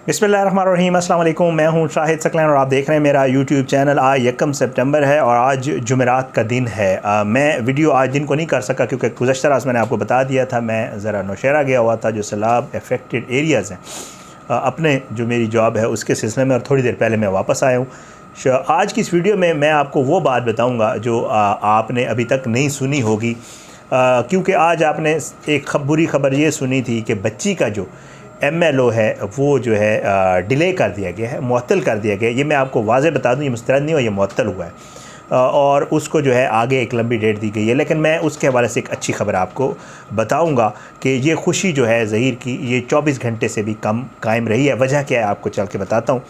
बिस्मिल्लाहिर्रहमानिर्रहीम, अस्सलाम वालेकुम। मैं हूं शाहिद सकलैन और आप देख रहे हैं मेरा यूट्यूब चैनल। आज 1 सितंबर है और आज जुमेरात का दिन है। मैं वीडियो आज दिन को नहीं कर सका क्योंकि गुज़श्ता रात मैंने आपको बता दिया था मैं ज़रा नौशहरा गया हुआ था, जो सैलाब अफेक्टेड एरियाज़ हैं, अपने जो मेरी जॉब है उसके सिलसिले में, और थोड़ी देर पहले मैं वापस आया हूँ। आज की इस वीडियो में मैं आपको वो बात बताऊँगा जो आपने अभी तक नहीं सुनी होगी, क्योंकि आज आपने एक बुरी खबर ये सुनी थी कि बच्ची का जो MLO है वो जो है डिले कर दिया गया है, मुअत्तल कर दिया गया है। ये मैं आपको वाज़े बता दूँ, ये मुस्तरद नहीं हुआ, ये मुअत्तल हुआ है और उसको जो है आगे एक लंबी डेट दी गई है। लेकिन मैं उसके हवाले से एक अच्छी खबर आपको बताऊंगा कि ये खुशी जो है ज़हीर की ये 24 घंटे से भी कम कायम रही है। वजह क्या है आपको चल के बताता हूँ।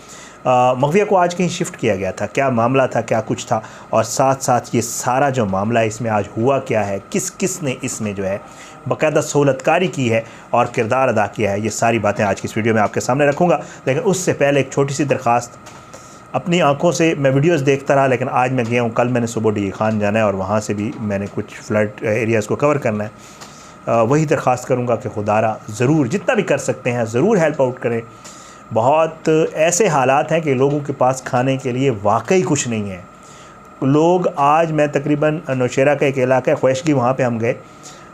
मगविया को आज कहीं शिफ्ट किया गया था, क्या मामला था, क्या कुछ था, और साथ साथ ये सारा जो मामला है इसमें आज हुआ क्या है, किस किस ने इसमें जो है बाकायदा सहूलतकारी की है और किरदार अदा किया है, ये सारी बातें आज की इस वीडियो में आपके सामने रखूँगा। लेकिन उससे पहले एक छोटी सी दरख्वास्त। अपनी आंखों से मैं वीडियोस देखता रहा, लेकिन आज मैं गया हूँ, कल मैंने सुबह डी खान जाना है और वहाँ से भी मैंने कुछ फ्लड एरियाज़ को कवर करना है। वही दरख्वास्त करूँगा कि खुदारा ज़रूर जितना भी कर सकते हैं ज़रूर हेल्प आउट करें। बहुत ऐसे हालात हैं कि लोगों के पास खाने के लिए वाकई कुछ नहीं है। लोग आज मैं तकरीबन नौशहरा का एक इलाका है ख्वैशगी, वहाँ पे हम गए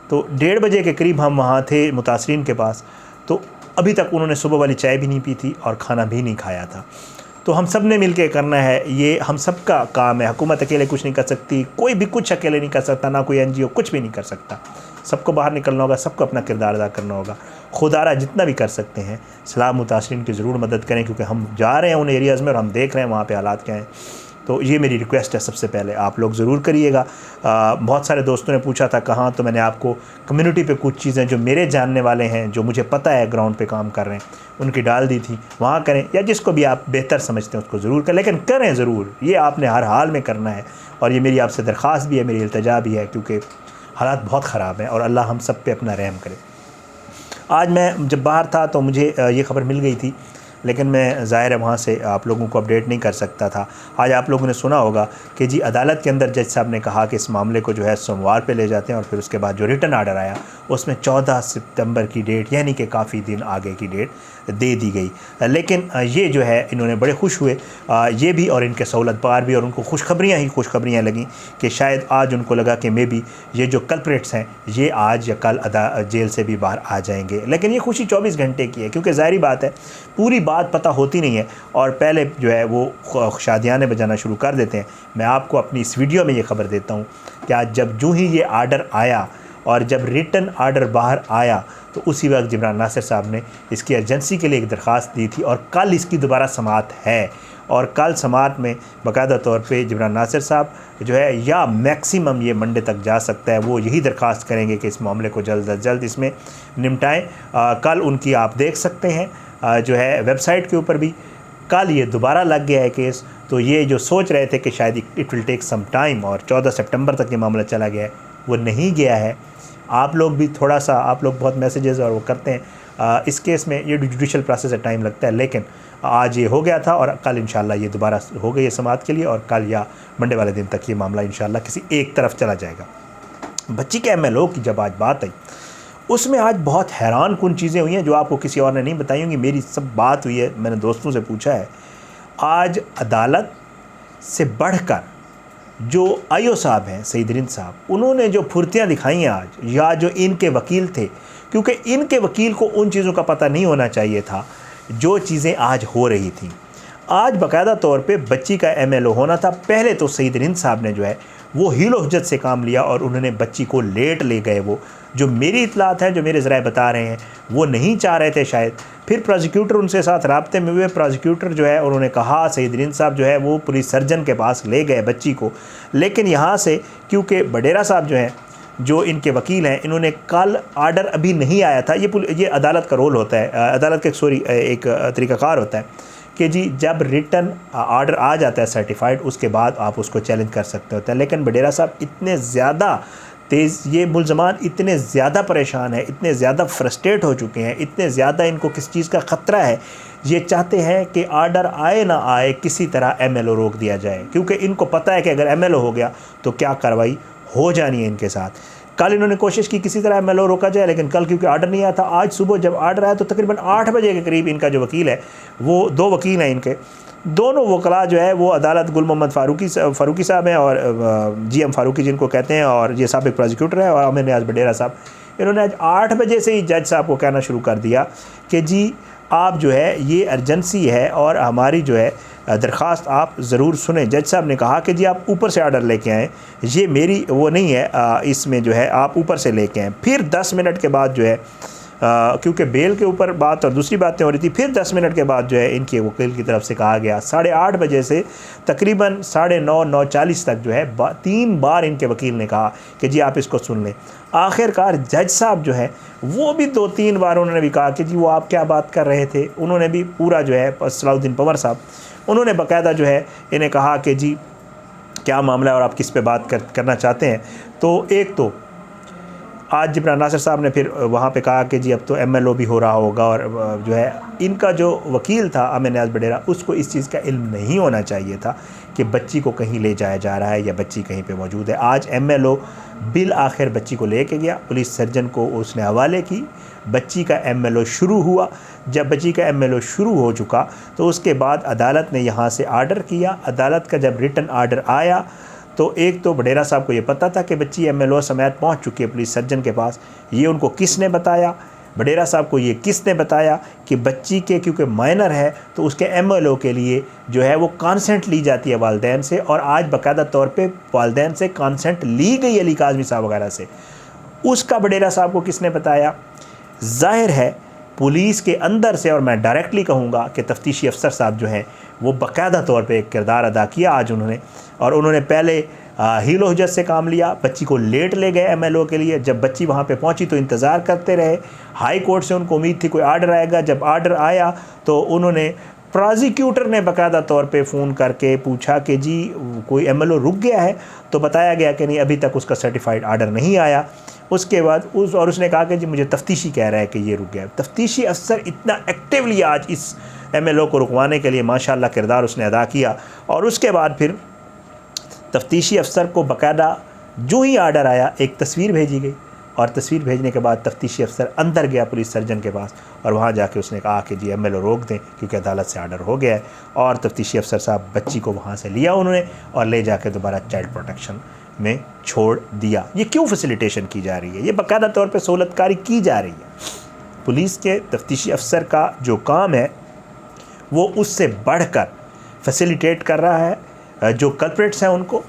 तो 1:30 बजे के करीब हम वहाँ थे मुतासरीन के पास, तो अभी तक उन्होंने सुबह वाली चाय भी नहीं पी थी और खाना भी नहीं खाया था। तो हम सब ने मिल के करना है, ये हम सब का काम है। हुकूमत अकेले कुछ नहीं कर सकती, कोई भी कुछ अकेले नहीं कर सकता, ना कोई NGO कुछ भी नहीं कर सकता। सबको बाहर निकलना होगा, सबको अपना किरदार अदा करना होगा। खुदारा जितना भी कर सकते हैं सलाम मुतासरीन की ज़रूर मदद करें, क्योंकि हम जा रहे हैं उन एरियाज़ में और हम देख रहे हैं वहाँ पे हालात क्या हैं। तो ये मेरी रिक्वेस्ट है, सबसे पहले आप लोग ज़रूर करिएगा। बहुत सारे दोस्तों ने पूछा था कहाँ, तो मैंने आपको कम्युनिटी पे कुछ चीज़ें जो मेरे जानने वाले हैं, जो मुझे पता है ग्राउंड पे काम कर रहे हैं, उनकी डाल दी थी। वहाँ करें या जिसको भी आप बेहतर समझते हैं उसको ज़रूर करें, लेकिन करें ज़रूर। ये आपने हर हाल में करना है और ये मेरी आपसे दरख्वास्त भी है, मेरी इल्तिजा भी है, क्योंकि हालात बहुत ख़राब हैं और अल्लाह हम सब पे अपना रहम करे। आज मैं जब बाहर था तो मुझे ये ख़बर मिल गई थी, लेकिन मैं ज़ाहिर है वहाँ से आप लोगों को अपडेट नहीं कर सकता था। आज आप लोगों ने सुना होगा कि जी अदालत के अंदर जज साहब ने कहा कि इस मामले को जो है सोमवार पे ले जाते हैं, और फिर उसके बाद जो रिटन आर्डर आया उसमें 14 सितंबर की डेट, यानी कि काफ़ी दिन आगे की डेट दे दी गई। लेकिन ये जो है इन्होंने बड़े खुश हुए, ये भी और इनके सहूलतकार भी, और उनको खुशखबरियाँ ही खुशखबरियाँ लगीं कि शायद आज उनको लगा कि मे बी ये जो कल्प्रेट्स हैं ये आज या कल जेल से भी बाहर आ जाएंगे। लेकिन ये खुशी 24 घंटे की है, क्योंकि ज़ाहिर बात है पूरी बात पता होती नहीं है और पहले जो है वो शादियाने बजाना शुरू कर देते हैं। मैं आपको अपनी इस वीडियो में ये ख़बर देता हूँ कि आज जब जूँ ही ये आर्डर आया और जब रिटन आर्डर बाहर आया तो उसी वक्त जिब्रान नासिर साहब ने इसकी एजेंसी के लिए एक दरख्वास्त दी थी, और कल इसकी दोबारा समाअत है। और कल समाअत में बाकायदा तौर पे जिब्रान नासिर साहब जो है, या मैक्सिमम ये मंडे तक जा सकता है, वो यही दरख्वास्त करेंगे कि इस मामले को जल्द अज जल्द इसमें निपटाएँ। कल उनकी आप देख सकते हैं जो है वेबसाइट के ऊपर भी कल ये दोबारा लग गया है केस। तो ये जो सोच रहे थे कि शायद it will take some time और 14 सितंबर तक ये मामला चला गया है, वो नहीं गया है। आप लोग भी थोड़ा सा, आप लोग बहुत मैसेजेस और वो करते हैं, इस केस में ये जुडिशल प्रोसेस में टाइम लगता है, लेकिन आज ये हो गया था और कल इंशाल्लाह ये दोबारा हो गई है समाअत के लिए, और कल या मंडे वाले दिन तक ये मामला इंशाल्लाह किसी एक तरफ चला जाएगा। बच्ची के MLO की जब आज बात आई उसमें आज बहुत हैरान कुन चीज़ें हुई हैं जो आपको किसी और ने नहीं बताई होंगी। मेरी सब बात हुई है, मैंने दोस्तों से पूछा है। आज अदालत से बढ़कर जो IO साहब हैं सईद रिंद साहब, उन्होंने जो फुर्तियाँ दिखाई हैं आज, या जो इनके वकील थे, क्योंकि इनके वकील को उन चीज़ों का पता नहीं होना चाहिए था जो चीज़ें आज हो रही थी। आज बाकायदा तौर पे बच्ची का MLO होना था। पहले तो सईद रिंद साहब ने जो है वो हीलो हुज्जत से काम लिया और उन्होंने बच्ची को लेट ले गए। वो जो मेरी इतलात है, जो मेरे ज़राए बता रहे हैं, वो नहीं चाह रहे थे शायद। फिर प्रोसिक्यूटर उनसे साथ राब्ते में हुए, प्रोसिक्यूटर जो है उन्होंने कहा सईद रिंद साहब जो है वो पुलिस सर्जन के पास ले गए बच्ची को। लेकिन यहाँ से क्योंकि बडेरा साहब जो हैं, जो इनके वकील हैं, इन्होंने कल आर्डर अभी नहीं आया था, ये अदालत का रोल होता है, अदालत का एक तरीक़ाकार होता है कि जी जब रिटन आर्डर आ जाता है सर्टिफाइड, उसके बाद आप उसको चैलेंज कर सकते होते हैं। लेकिन बडेरा साहब इतने ज़्यादा तेज़, ये मुल्ज़मान इतने ज़्यादा परेशान हैं, इतने ज़्यादा फ्रस्ट्रेट हो चुके हैं, इतने ज़्यादा इनको किस चीज़ का ख़तरा है, ये चाहते हैं कि आर्डर आए ना आए किसी तरह MLO रोक दिया जाए, क्योंकि इनको पता है कि अगर MLO हो गया तो क्या कार्रवाई हो जानी है इनके साथ। कल इन्होंने कोशिश की किसी तरह MLO रोका जाए, लेकिन कल क्योंकि आर्डर नहीं आया था, आज सुबह जब आर्डर आया तो तकरीबन 8 बजे के करीब इनका जो वकील है, वो 2 वकील हैं इनके, दोनों वकला जो है वो अदालत गुल मोहम्मद फ़ारूकी साहब हैं और GM फ़ारूकी जिनको कहते हैं, और ये साबिक़ प्रोसिक्यूटर है, और आमिर नियाज़ बडेरा साहब। इन्होंने आज 8 बजे से ही जज साहब को कहना शुरू कर दिया कि जी आप जो है ये अर्जेंसी है और हमारी जो है दरख्वास्त आप ज़रूर सुने। जज साहब ने कहा कि जी आप ऊपर से आर्डर लेके आएँ, ये मेरी वो नहीं है, इसमें जो है आप ऊपर से लेके आएँ। फिर 10 मिनट के बाद जो है क्योंकि बेल के ऊपर बात और दूसरी बातें हो रही थी, फिर 10 मिनट के बाद जो है इनके वकील की तरफ से कहा गया 8:30 बजे से तकरीबन 9:30 9:40 तक जो है 3 बार इनके वकील ने कहा कि जी आप इसको सुन लें। आखिरकार जज साहब जो है वो भी 2-3 बार उन्होंने भी कहा कि जी वो आप क्या बात कर रहे थे। उन्होंने भी पूरा जो है सलाउद्दीन पंवर साहब, उन्होंने बाकायदा जो है इन्हें कहा कि जी क्या मामला है और आप किस पे बात करना चाहते हैं। तो एक तो आज जिब्रान नासिर साहब ने फिर वहाँ पे कहा कि जी अब तो MLO भी हो रहा होगा, और जो है इनका जो वकील था आमिर नियाज़ बडेरा, उसको इस चीज़ का इल्म नहीं होना चाहिए था कि बच्ची को कहीं ले जाया जा रहा है या बच्ची कहीं पे मौजूद है। आज MLO बिल आखिर बच्ची को लेके गया, पुलिस सर्जन को उसने हवाले की, बच्ची का MLO शुरू हुआ। जब बच्ची का MLO शुरू हो चुका तो उसके बाद अदालत ने यहाँ से आर्डर किया। अदालत का जब रिटन आर्डर आया तो एक तो बडेरा साहब को ये पता था कि बच्ची MLO समेत पहुँच चुकी है पुलिस सर्जन के पास। ये उनको किसने बताया? बडेरा साहब को ये किसने बताया कि बच्ची के क्योंकि माइनर है तो उसके MLO के लिए जो है वो कॉन्सेंट ली जाती है वालदैन से, और आज बाकायदा तौर पे वालदैन से कॉन्सेंट ली गई अली काज़मी साहब वगैरह से। उसका बडेरा साहब को किसने बताया? ज़ाहिर है पुलिस के अंदर से, और मैं डायरेक्टली कहूँगा कि तफ्तीशी अफसर साहब जो हैं वो बाकायदा तौर पे एक किरदार अदा किया आज उन्होंने, और उन्होंने पहले हीलो हुज्जत से काम लिया, बच्ची को लेट ले गए MLO के लिए। जब बच्ची वहाँ पे पहुँची तो इंतज़ार करते रहे। हाई कोर्ट से उनको उम्मीद थी कोई आर्डर आएगा। जब आर्डर आया तो उन्होंने, प्रोसिक्यूटर ने बाकायदा तौर पे फ़ोन करके पूछा कि जी कोई MLO रुक गया है, तो बताया गया कि नहीं अभी तक उसका सर्टिफाइड आर्डर नहीं आया। उसके बाद उसने कहा कि जी मुझे तफ्तीशी कह रहा है कि ये रुक गया। तफ्तीशी अफसर इतना एक्टिवली आज इस MLO को रुकवाने के लिए माशाल्लाह किरदार उसने अदा किया। और उसके बाद फिर तफ्तीशी अफसर को बाकायदा जो ही आर्डर आया एक तस्वीर भेजी गई, और तस्वीर भेजने के बाद तफ्तीशी अफसर अंदर गया पुलिस सर्जन के पास, और वहाँ जाके उसने कहा कि जी MLO रोक दें क्योंकि अदालत से आर्डर हो गया है। और तफ्तीशी अफसर साहब बच्ची को वहाँ से लिया उन्होंने और ले जाके दोबारा चाइल्ड प्रोटेक्शन में छोड़ दिया। ये क्यों फैसिलिटेशन की जा रही है? ये बाकायदा तौर पे सहूलतकारी की जा रही है। पुलिस के तफ्तीशी अफसर का जो काम है वो उससे बढ़कर फैसिलिटेट कर रहा है जो कल्प्रेट्स हैं उनको,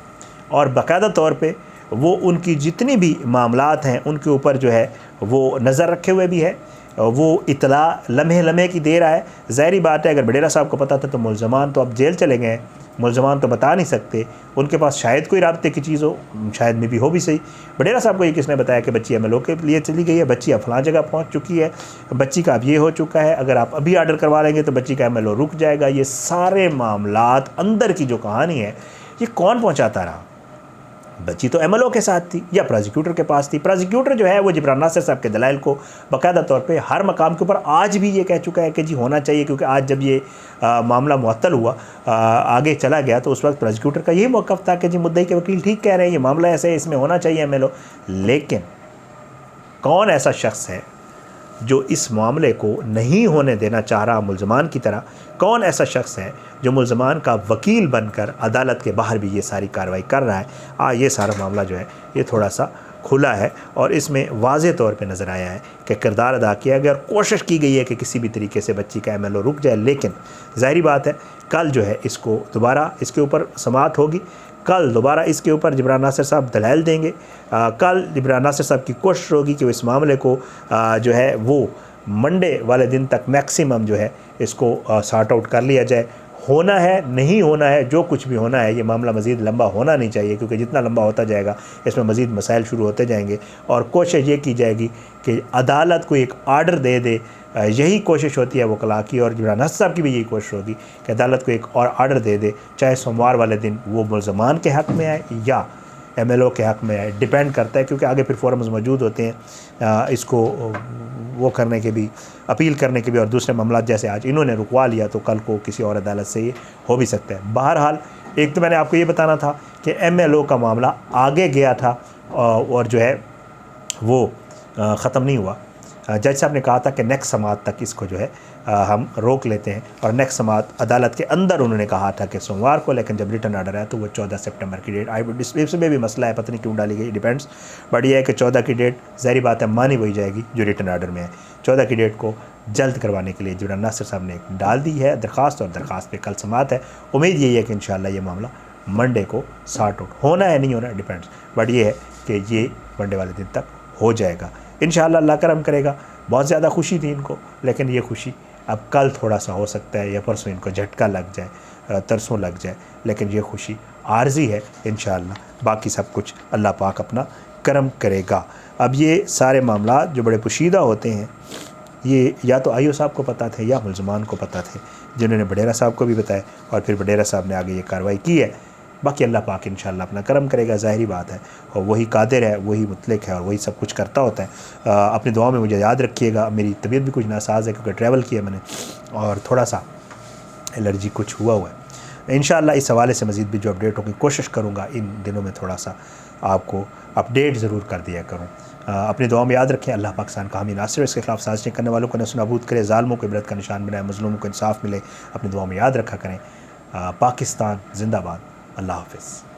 और बाकायदा तौर पे वो उनकी जितनी भी मामलात हैं उनके ऊपर जो है वो नज़र रखे हुए भी है। वो इतला लम्हे लम्हे की दे रहा है। ज़ाहिरी बात है अगर बडेरा साहब को पता था तो मुल्ज़मान तो अब जेल चले गए, मुल्ज़मान तो बता नहीं सकते, उनके पास शायद कोई राब्ते की चीज़ हो, शायद में भी हो भी सही। बडेरा साहब को ये किसने बताया कि बच्ची MLO के लिए चली गई है, बच्ची अब फलां जगह पहुंच चुकी है, बच्ची का अब ये हो चुका है, अगर आप अभी आर्डर करवा लेंगे तो बच्ची का MLO रुक जाएगा। ये सारे मामलात अंदर की जो कहानी है ये कौन पहुँचाता रहा? बच्ची तो MLO के साथ थी या प्रोसिक्यूटर के पास थी। प्रोसिक्यूटर जो है वो जिब्रान नासिर साहब के दलाइल को बाकायदा तौर पे हर मकाम के ऊपर आज भी ये कह चुका है कि जी होना चाहिए, क्योंकि आज जब ये मामला मुअत्तल हुआ आगे चला गया तो उस वक्त प्रोसिक्यूटर का यही मौक़िफ़ था कि जी मुद्दई के वकील ठीक कह रहे हैं, ये मामला ऐसे है, इसमें होना चाहिए MLO। लेकिन कौन ऐसा शख्स है जो इस मामले को नहीं होने देना चाह रहा मुल्ज़मान की तरह? कौन ऐसा शख्स है जो मुल्ज़मान का वकील बनकर अदालत के बाहर भी ये सारी कार्रवाई कर रहा है? ये सारा मामला जो है ये थोड़ा सा खुला है और इसमें वाज़े तौर पे नज़र आया है कि किरदार अदा किया गया और कोशिश की गई है कि किसी भी तरीके से बच्ची का MLO रुक जाए। लेकिन ज़ाहिरी बात है कल जो है इसको दोबारा इसके ऊपर समाअत होगी, कल दोबारा इसके ऊपर जिब्रान नासिर साहब दलाइल देंगे। कल जिब्रान नासिर साहब की कोशिश होगी कि इस मामले को जो है वो मंडे वाले दिन तक मैक्सिमम जो है इसको सॉर्ट आउट कर लिया जाए। होना है नहीं होना है, जो कुछ भी होना है, ये मामला मज़ीद लंबा होना नहीं चाहिए, क्योंकि जितना लंबा होता जाएगा इसमें मज़ीद मसाइल शुरू होते जाएंगे। और कोशिश ये की जाएगी कि अदालत को एक आर्डर दे दे, यही कोशिश होती है वकला की, और जिब्रान नासिर साहब की भी यही कोशिश होगी कि अदालत को एक और आर्डर दे दे, चाहे सोमवार वाले दिन वो मुल्ज़मान के हक़ में आए या MLO के हक़ में आए, डिपेंड करता है, क्योंकि आगे फिर फोरम्स मौजूद होते हैं इसको वो करने के भी, अपील करने के भी, और दूसरे मामला जैसे आज इन्होंने रुकवा लिया तो कल को किसी और अदालत से ये हो भी सकता है। बहरहाल एक तो मैंने आपको ये बताना था कि MLO का मामला आगे गया था और जो है वो ख़त्म नहीं हुआ। जज साहब ने कहा था कि नेक्स्ट समात तक इसको जो है हम रोक लेते हैं, और नेक्स्ट समात अदालत के अंदर उन्होंने कहा था कि सोमवार को, लेकिन जब रिटर्न आर्डर आया तो वो 14 सितंबर की डेट, इसमें भी मसला है, पता नहीं क्यों डाली गई, डिपेंड्स। बट ये है कि 14 की डेट ज़ाहिर बात है मानी वही जाएगी जो रिटर्न आर्डर में है। 14 की डेट को जल्द करवाने के लिए जुबरान नासिर साहब ने डाल दी है दरख्वास्त, और दरख्वास्त पे कल समात है। उम्मीद यही है कि इंशाल्लाह ये मामला मंडे को सॉर्ट आउट होना है, नहीं होना डिपेंड्स, बट ये है कि ये मंडे वाले दिन तक हो जाएगा इंशाल्लाह। अल्लाह करम करेगा। बहुत ज़्यादा खुशी थी इनको, लेकिन ये खुशी अब कल थोड़ा सा हो सकता है या परसों इनको झटका लग जाए, तरसों लग जाए, लेकिन ये खुशी आर्जी है इंशाल्लाह। बाकी सब कुछ अल्लाह पाक अपना करम करेगा। अब ये सारे मामला जो बड़े पोशीदा होते हैं, ये या तो आईओ साहब को पता थे या मुलजमान को पता थे, जिन्होंने बडेरा साहब को भी बताया, और फिर बडेरा साहब ने आगे ये कार्रवाई की है। बाकी अल्लाह पाक इंशाल्लाह अपना करम करेगा, ज़ाहिरी बात है, और वही कादिर है, वही मुतलक है, और वही सब कुछ करता होता है। अपनी दुआ में मुझे याद रखिएगा। मेरी तबीयत भी कुछ नासाज है क्योंकि ट्रैवल किया मैंने, और थोड़ा सा एलर्जी कुछ हुआ है। इंशाल्लाह इस हवाले से मज़ीद भी जो अपडेट होगी कोशिश करूँगा इन दिनों में थोड़ा सा आपको अपडेट ज़रूर कर दिया करूँ। अपनी दुआ में याद रखें। अल्लाह पाकिस्तान का हामी नासिर, इसके खिलाफ साजिशें करने वालों को नसूनाबूद करे, ज़ालिमों को इबरत का निशान बनाए, मज़लूमों को इंसाफ मिले। अपनी दुआ में याद रखा करें। पाकिस्तान जिंदाबाद। अल्लाह हाफ़िज़।